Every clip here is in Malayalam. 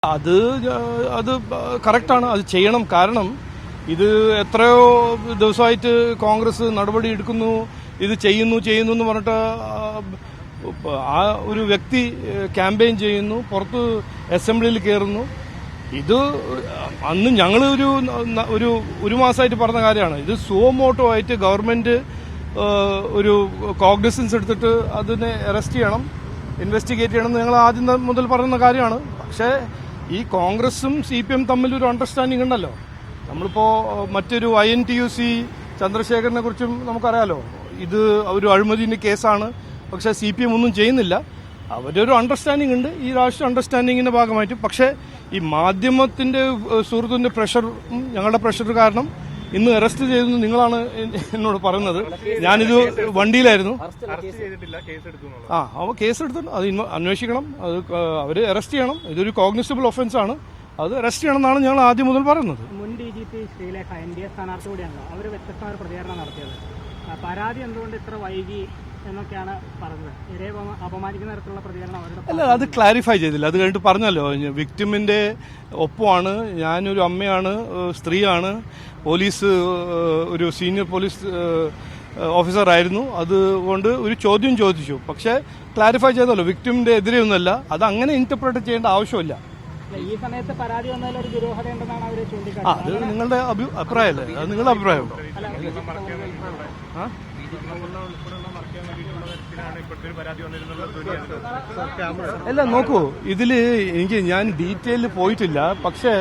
അത് അത് കറക്റ്റാണ്, അത് ചെയ്യണം. കാരണം ഇത് എത്രയോ ദിവസമായിട്ട് കോൺഗ്രസ് നടപടി എടുക്കുന്നു, ഇത് ചെയ്യുന്നു എന്ന് പറഞ്ഞിട്ട് ആ ഒരു വ്യക്തി ക്യാമ്പയിൻ ചെയ്യുന്നു, പുറത്ത് അസംബ്ലിയിൽ കയറുന്നു. ഇത് അന്ന് ഞങ്ങൾ ഒരു മാസമായിട്ട് പറഞ്ഞ കാര്യമാണ്. ഇത് സുവമോട്ടോ ആയിട്ട് ഗവൺമെന്റ് ഒരു കോഗ്നിസൻസ് എടുത്തിട്ട് അതിനെ അറസ്റ്റ് ചെയ്യണം, ഇൻവെസ്റ്റിഗേറ്റ് ചെയ്യണം എന്ന് ഞങ്ങൾ ആദ്യം മുതൽ പറയുന്ന കാര്യമാണ്. പക്ഷേ ഈ കോൺഗ്രസും CPM തമ്മിൽ ഒരു അണ്ടർസ്റ്റാൻഡിംഗ് ഉണ്ടല്ലോ. നമ്മളിപ്പോ മറ്റൊരു INTUC ചന്ദ്രശേഖരനെ കുറിച്ചും നമുക്കറിയാലോ. ഇത് ഒരു അഴിമതിന്റെ കേസാണ്, പക്ഷേ CPM ഒന്നും ചെയ്യുന്നില്ല. അവരൊരു അണ്ടർസ്റ്റാൻഡിംഗ് ഉണ്ട്, ഈ രാഷ്ട്രീയ അണ്ടർസ്റ്റാൻഡിങ്ങിന്റെ ഭാഗമായിട്ട്. പക്ഷേ ഈ മാധ്യമത്തിന്റെ സുഹൃത്തിന്റെ പ്രഷർ, ഞങ്ങളുടെ പ്രഷർ കാരണം ഇന്ന് അറസ്റ്റ് ചെയ്തെന്ന് നിങ്ങളാണ് എന്നോട് പറയുന്നത്. ഞാനിത് വണ്ടിയിലായിരുന്നു. അവ കേസെടുത്തു, അത് അന്വേഷിക്കണം, അത് അവര് അറസ്റ്റ് ചെയ്യണം. ഇതൊരു കോഗ്നിസബിൾ ഒഫൻസ് ആണ്, അത് അറസ്റ്റ് ചെയ്യണം എന്നാണ് ഞങ്ങൾ ആദ്യം മുതൽ പറയുന്നത്. മുൻ DGP ശ്രീലേഖ NDA സ്ഥാനാർത്ഥി കൂടിയാണ്. അവർ വ്യത്യസ്തമായ പ്രതികരണം നടത്തിയത്. പരാതി എന്തുകൊണ്ട് ഇത്ര വൈകി എന്നൊക്കെയാണ് പറഞ്ഞത്. ഇരയെ അപമാനിക്കുന്ന തരത്തിലുള്ള പ്രതികരണം അവരുടെ അല്ല, അത് ക്ലാരിഫൈ ചെയ്തില്ല. അത് കഴിഞ്ഞിട്ട് പറഞ്ഞല്ലോ, വിക്ടിമിന്റെ ഒപ്പമാണ്, ഞാനൊരു അമ്മയാണ്, സ്ത്രീയാണ്, പോലീസ് ഒരു സീനിയർ പോലീസ് ഓഫീസറായിരുന്നു, അതുകൊണ്ട് ഒരു ചോദ്യം ചോദിച്ചു. പക്ഷേ ക്ലാരിഫൈ ചെയ്തല്ലോ, വിക്ടിമിന്റെ എതിരെയൊന്നുമല്ല. അത് അങ്ങനെ ഇന്റർപ്രറ്റ് ചെയ്യേണ്ട ആവശ്യമില്ല. ഈ സമയത്ത് പരാതി വന്നാൽ ഒരു ദുരൂഹതയുണ്ടെന്നാണ് അവർ ചൂണ്ടിക്കാട്ടുന്നത്. അത് നിങ്ങളുടെ അഭിപ്രായമല്ലേ, അത് നിങ്ങളുടെ അഭിപ്രായം. അല്ല, നോക്കൂ, ഇതില് ഞാൻ ഡീറ്റെയിൽ പോയിട്ടില്ല. പക്ഷേ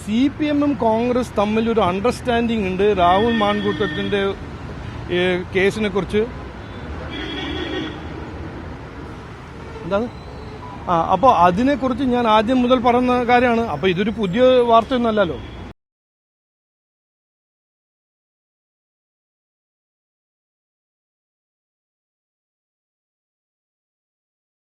CPM-ഉം കോൺഗ്രസ് തമ്മിൽ ഒരു അണ്ടർസ്റ്റാൻഡിംഗ് ഉണ്ട് രാഹുൽ മാൻകൂട്ടത്തിന്റെ കേസിനെ കുറിച്ച്. എന്താണ്? അപ്പോൾ അതിനെക്കുറിച്ച് ഞാൻ ആദ്യം മുതൽ പറയുന്ന കാര്യമാണ്. അപ്പോൾ ഇതൊരു പുതിയ വാർത്തയൊന്നും അല്ലല്ലോ.